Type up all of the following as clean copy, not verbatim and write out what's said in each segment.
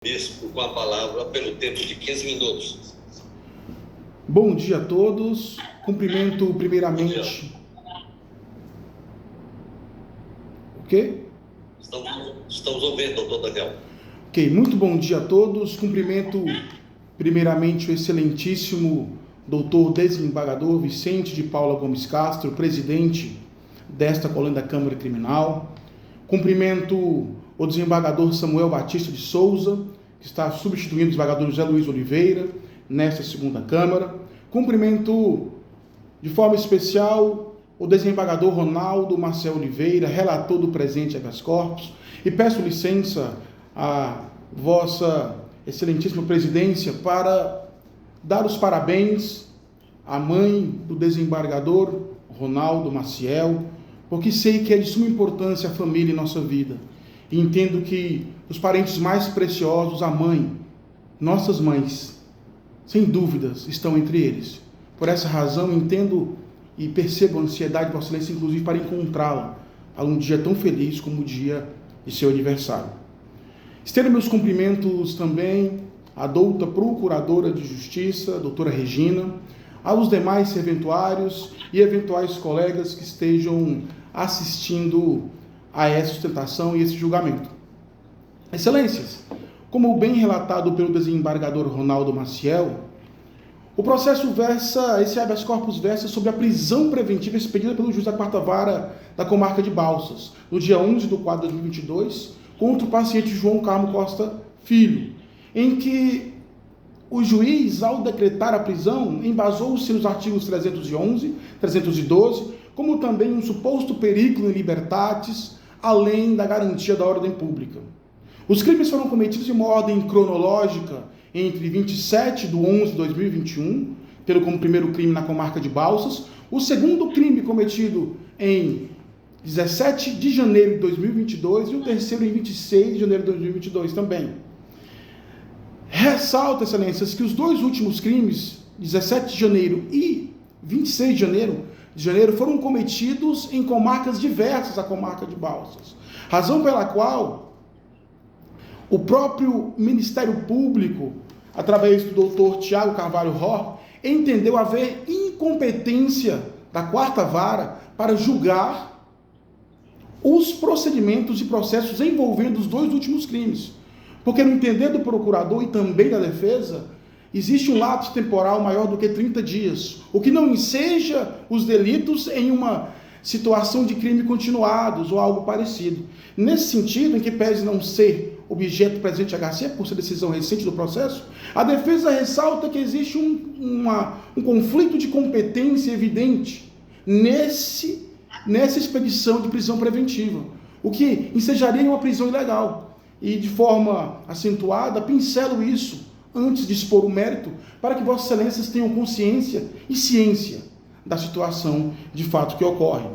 Bispo, com a palavra pelo tempo de 15 minutos. Bom dia a todos. Cumprimento primeiramente. O quê? Estamos ouvindo, doutor Daniel. Ok, muito bom dia a todos. Cumprimento primeiramente o excelentíssimo doutor desembargador Vicente de Paula Gomes Castro, presidente desta colônia da Câmara Criminal. Cumprimento o desembargador Samuel Batista de Souza, que está substituindo o desembargador José Luiz Oliveira nesta segunda Câmara. Cumprimento de forma especial o desembargador Ronaldo Marcel Oliveira, relator do presente habeas corpus, e peço licença à vossa excelentíssima presidência para dar os parabéns à mãe do desembargador Ronaldo Maciel, porque sei que é de suma importância a família em nossa vida. E entendo que os parentes mais preciosos, a mãe, nossas mães, sem dúvidas, estão entre eles. Por essa razão, entendo e percebo a ansiedade de Vossa Excelência, inclusive, para encontrá-la a um dia tão feliz como o dia de seu aniversário. Estendo meus cumprimentos também à douta Procuradora de Justiça, a doutora Regina, aos demais serventuários e eventuais colegas que estejam assistindo a essa sustentação e esse julgamento. Excelências, como bem relatado pelo desembargador Ronaldo Maciel, o processo esse habeas corpus versa sobre a prisão preventiva expedida pelo juiz da quarta vara da comarca de Balsas, no dia 11 de 4 de 2022, contra o paciente João Carmo Costa Filho, em que o juiz, ao decretar a prisão, embasou-se nos artigos 311, 312, como também um suposto periculo in libertatis, além da garantia da ordem pública. Os crimes foram cometidos em uma ordem cronológica entre 27 de 11 de 2021, tendo como primeiro crime na comarca de Balsas, o segundo crime cometido em 17 de janeiro de 2022 e o terceiro em 26 de janeiro de 2022 também. Ressalta, excelências, que os dois últimos crimes, 17 de janeiro e 26 de janeiro, foram cometidos em comarcas diversas da comarca de Balsas, razão pela qual o próprio Ministério Público, através do doutor Tiago Carvalho Ró, entendeu haver incompetência da quarta vara para julgar os procedimentos e processos envolvendo os dois últimos crimes. Porque no entender do procurador e também da defesa, existe um lapso temporal maior do que 30 dias, o que não enseja os delitos em uma situação de crime continuados ou algo parecido. Nesse sentido, em que pese não ser objeto presente HC, por ser decisão recente do processo, a defesa ressalta que existe um conflito de competência evidente nessa expedição de prisão preventiva, o que ensejaria uma prisão ilegal. E de forma acentuada, pincelo isso antes de expor o mérito, para que Vossas Excelências tenham consciência e ciência da situação de fato que ocorre.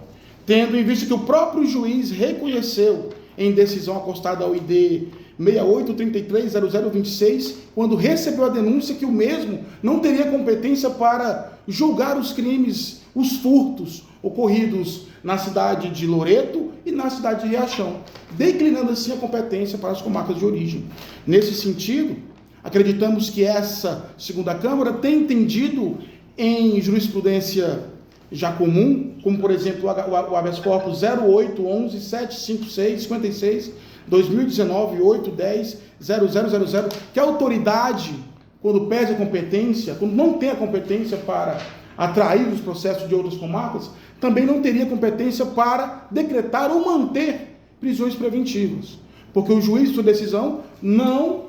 Tendo em vista que o próprio juiz reconheceu em decisão acostada ao ID 68330026, quando recebeu a denúncia que o mesmo não teria competência para julgar os crimes, os furtos ocorridos na cidade de Loreto e na cidade de Riachão, declinando assim a competência para as comarcas de origem. Nesse sentido, acreditamos que essa segunda Câmara tem entendido em jurisprudência já comum, como por exemplo o habeas corpus 0811 756 56 2019 810 0000, que a autoridade, quando perde a competência, quando não tem a competência para atrair os processos de outras comarcas, também não teria competência para decretar ou manter prisões preventivas, porque o juiz, sua decisão, não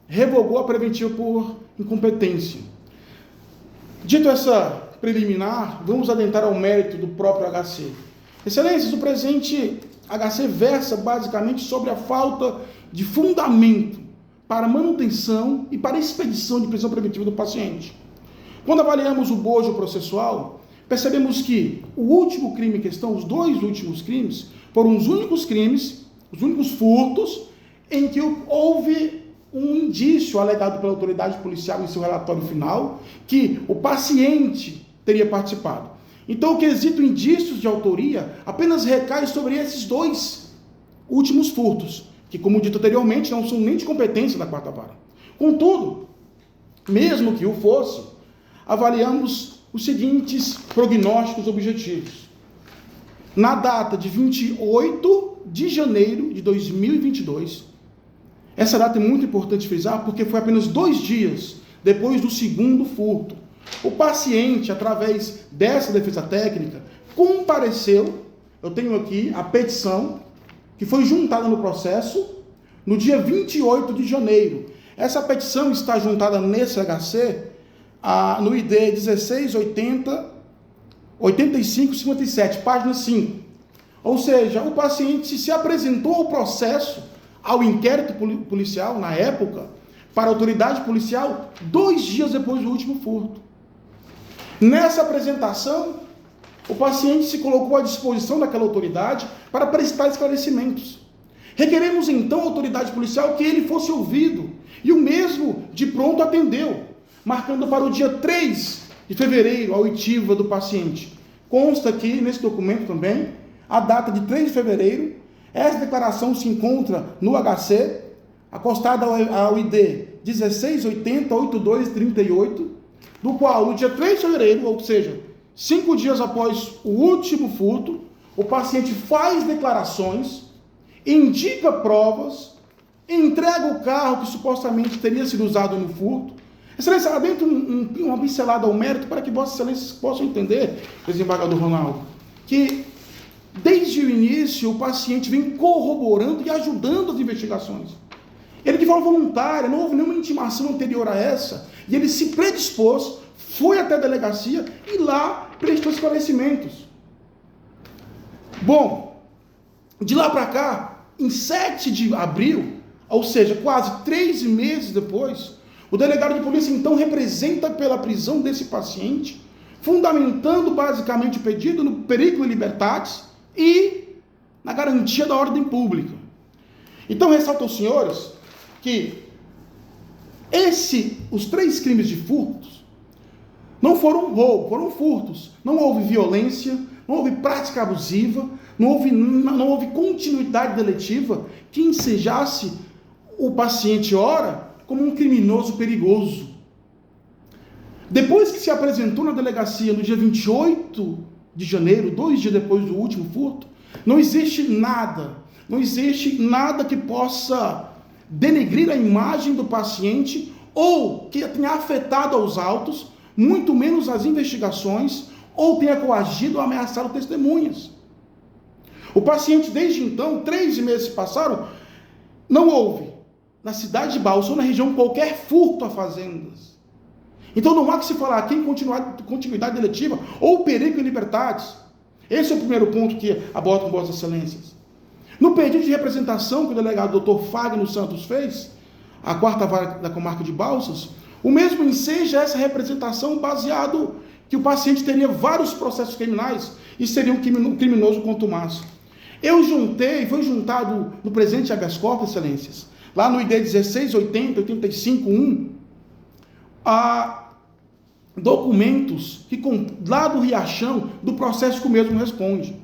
revogou a preventiva por incompetência. Dito essa preliminar, vamos adentrar ao mérito do próprio HC. Excelências, o presente HC versa basicamente sobre a falta de fundamento para manutenção e para expedição de prisão preventiva do paciente. Quando avaliamos o bojo processual, percebemos que o último crime em questão, os dois últimos crimes, foram os únicos crimes, os únicos furtos, em que houve um indício alegado pela autoridade policial em seu relatório final, que o paciente teria participado. Então, o quesito indícios de autoria apenas recai sobre esses dois últimos furtos, que, como dito anteriormente, não são nem de competência da quarta vara. Contudo, mesmo que o fosse, avaliamos os seguintes prognósticos objetivos. Na data de 28 de janeiro de 2022, essa data é muito importante frisar porque foi apenas 2 dias depois do segundo furto. O paciente, através dessa defesa técnica, compareceu, eu tenho aqui a petição, que foi juntada no processo, no dia 28 de janeiro. Essa petição está juntada nesse HC, no ID 1680-8557, página 5. Ou seja, o paciente se apresentou ao processo, ao inquérito policial, na época, para a autoridade policial, 2 dias depois do último furto. Nessa apresentação, o paciente se colocou à disposição daquela autoridade para prestar esclarecimentos. Requeremos então à autoridade policial que ele fosse ouvido, e o mesmo de pronto atendeu, marcando para o dia 3 de fevereiro a oitiva do paciente. Consta aqui nesse documento também a data de 3 de fevereiro. Essa declaração se encontra no HC, acostada ao ID 1680-8238, do qual, no dia 3 de fevereiro, ou seja, 5 dias após o último furto, o paciente faz declarações, indica provas, entrega o carro que supostamente teria sido usado no furto. Excelência, adentro uma pincelada ao mérito para que Vossa Excelência possam entender, desembargador Ronaldo, que desde o início o paciente vem corroborando e ajudando as investigações. Ele de forma voluntária, não houve nenhuma intimação anterior a essa, e ele se predispôs, foi até a delegacia e lá prestou esclarecimentos. Bom, de lá para cá, em 7 de abril, ou seja, quase 3 meses depois, o delegado de polícia então representa pela prisão desse paciente, fundamentando basicamente o pedido no periculum libertatis e na garantia da ordem pública. Então, ressalto aos senhores que os 3 crimes de furtos não foram roubo, foram furtos. Não houve violência, não houve prática abusiva, não houve continuidade deletiva que ensejasse o paciente, ora, como um criminoso perigoso. Depois que se apresentou na delegacia no dia 28 de janeiro, 2 dias depois do último furto, não existe nada que possa denegrir a imagem do paciente ou que tenha afetado aos autos, muito menos as investigações, ou tenha coagido ou ameaçado testemunhas. O paciente, desde então, 3 meses se passaram, não houve, na cidade de Balsas ou na região, qualquer furto a fazendas. Então não há que se falar aqui em continuidade deletiva ou periculum libertatis. Esse é o primeiro ponto que abordo com Vossas Excelências. No pedido de representação que o delegado Dr. Fagner Santos fez, a 4ª vara da comarca de Balsas, o mesmo enseja essa representação baseado que o paciente teria vários processos criminais e seria um criminoso contumaz. Foi juntado no presente habeas corpus, Excelências, lá no ID 1680-85-1, a documentos que lá do Riachão, do processo que o mesmo responde.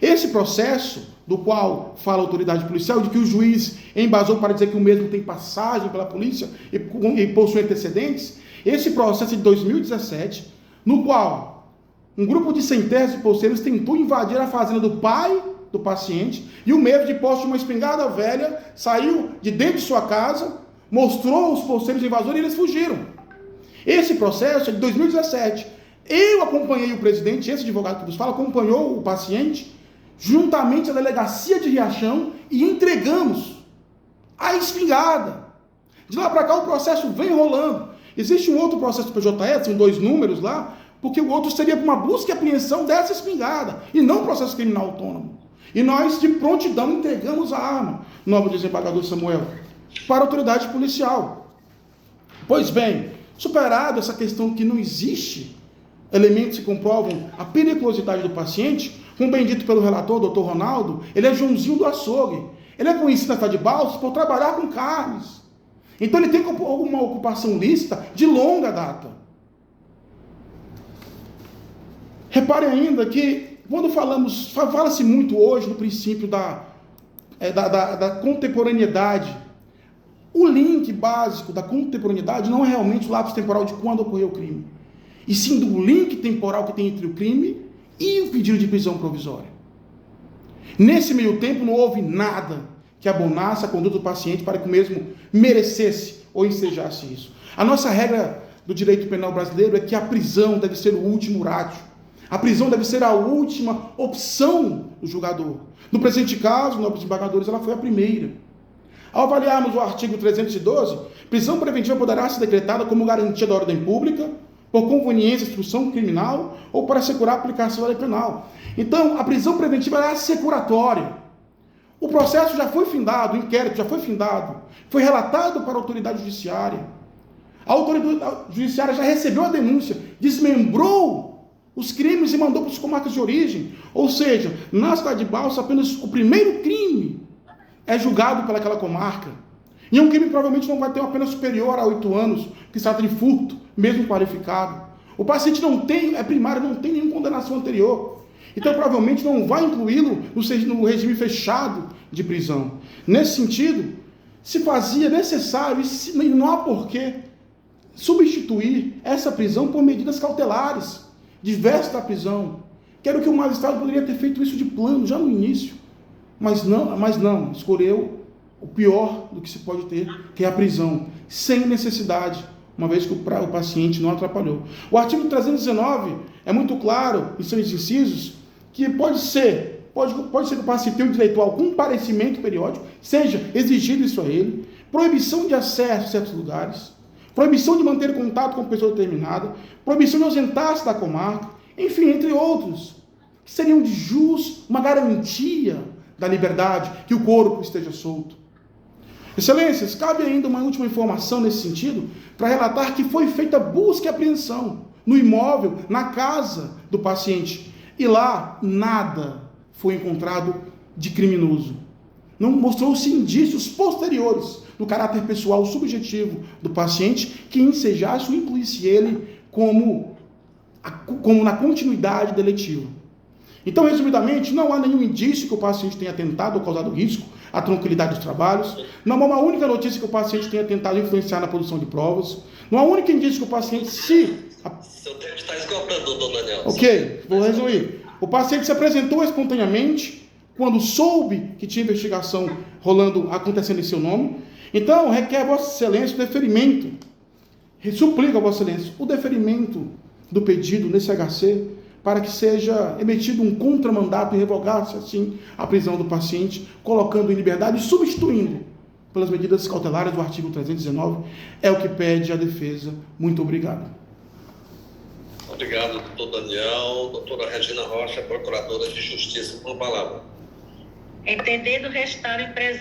Esse processo, do qual fala a autoridade policial, de que o juiz embasou para dizer que o mesmo tem passagem pela polícia e possui antecedentes, esse processo é de 2017, no qual um grupo de sem-terras e poceiros tentou invadir a fazenda do pai do paciente, e o mesmo, de posse de uma espingarda velha, saiu de dentro de sua casa, mostrou os poceiros invasores e eles fugiram. Esse processo é de 2017. Eu acompanhei o presidente, esse advogado que vos fala, acompanhou o paciente, juntamente à delegacia de Riachão, e entregamos a espingarda. De lá para cá o processo vem rolando. Existe um outro processo do PJE, são 2 números lá, porque o outro seria uma busca e apreensão dessa espingarda, e não um processo criminal autônomo. E nós, de prontidão, entregamos a arma, nobre desembargador Samuel, para a autoridade policial. Pois bem, superado essa questão que não existe elementos que comprovam a periculosidade do paciente, como bem dito pelo relator, doutor Ronaldo, ele é Joãozinho do açougue. Ele é conhecido na cidade de Balsas por trabalhar com carnes. Então ele tem uma ocupação lícita de longa data. Repare ainda que, quando fala-se muito hoje no princípio da da contemporaneidade. O link básico da contemporaneidade não é realmente o lapso temporal de quando ocorreu o crime, e sim do link temporal que tem entre o crime e o pedido de prisão provisória. Nesse meio tempo não houve nada que abonasse a conduta do paciente para que o mesmo merecesse ou ensejasse isso. A nossa regra do direito penal brasileiro é que a prisão deve ser o último ratio. A prisão deve ser a última opção do julgador. No presente caso, nobres desembargadores, ela foi a primeira. Ao avaliarmos o artigo 312, prisão preventiva poderá ser decretada como garantia da ordem pública, por conveniência, instrução criminal ou para assegurar a aplicação da lei penal. Então, a prisão preventiva é assecuratória. O processo já foi findado, o inquérito já foi findado, foi relatado para a autoridade judiciária. A autoridade judiciária já recebeu a denúncia, desmembrou os crimes e mandou para as comarcas de origem. Ou seja, na cidade de Balsas, apenas o primeiro crime é julgado pelaquela comarca. E um crime provavelmente não vai ter uma pena superior a 8 anos, que se trata de furto, mesmo qualificado. O paciente não tem, é primário, não tem nenhuma condenação anterior. Então, provavelmente não vai incluí-lo no regime fechado de prisão. Nesse sentido, se fazia necessário, e não há porquê, substituir essa prisão por medidas cautelares, diversas da prisão. Quero que o magistrado poderia ter feito isso de plano, já no início. Mas não, escolheu o pior do que se pode ter, que é a prisão, sem necessidade, uma vez que o paciente não atrapalhou. O artigo 319 é muito claro, em seus incisos, que pode ser que o paciente tenha o direito ao comparecimento periódico, seja exigido isso a ele, proibição de acesso a certos lugares, proibição de manter contato com pessoa determinada, proibição de ausentar-se da comarca, enfim, entre outros, que seriam de jus uma garantia da liberdade, que o corpo esteja solto. Excelências, cabe ainda uma última informação nesse sentido, para relatar que foi feita busca e apreensão no imóvel, na casa do paciente, e lá nada foi encontrado de criminoso. Não mostrou-se indícios posteriores do caráter pessoal subjetivo do paciente que ensejasse ou incluísse ele como na continuidade deletiva. Então, resumidamente, não há nenhum indício que o paciente tenha tentado ou causado risco à tranquilidade dos trabalhos, não há uma única notícia que o paciente tenha tentado influenciar na produção de provas, não há um único indício que o paciente Seu tempo está esgotando, doutor Daniel. Ok, vou resumir. O paciente se apresentou espontaneamente quando soube que tinha investigação acontecendo em seu nome. Então, requer a Vossa Excelência o deferimento, suplico a Vossa Excelência o deferimento do pedido nesse HC, para que seja emitido um contramandato e revogar-se assim a prisão do paciente, colocando em liberdade e substituindo pelas medidas cautelares do artigo 319, é o que pede a defesa. Muito obrigado. Obrigado, doutor Daniel. Doutora Regina Rocha, procuradora de Justiça, com a palavra. Entendendo restar em presente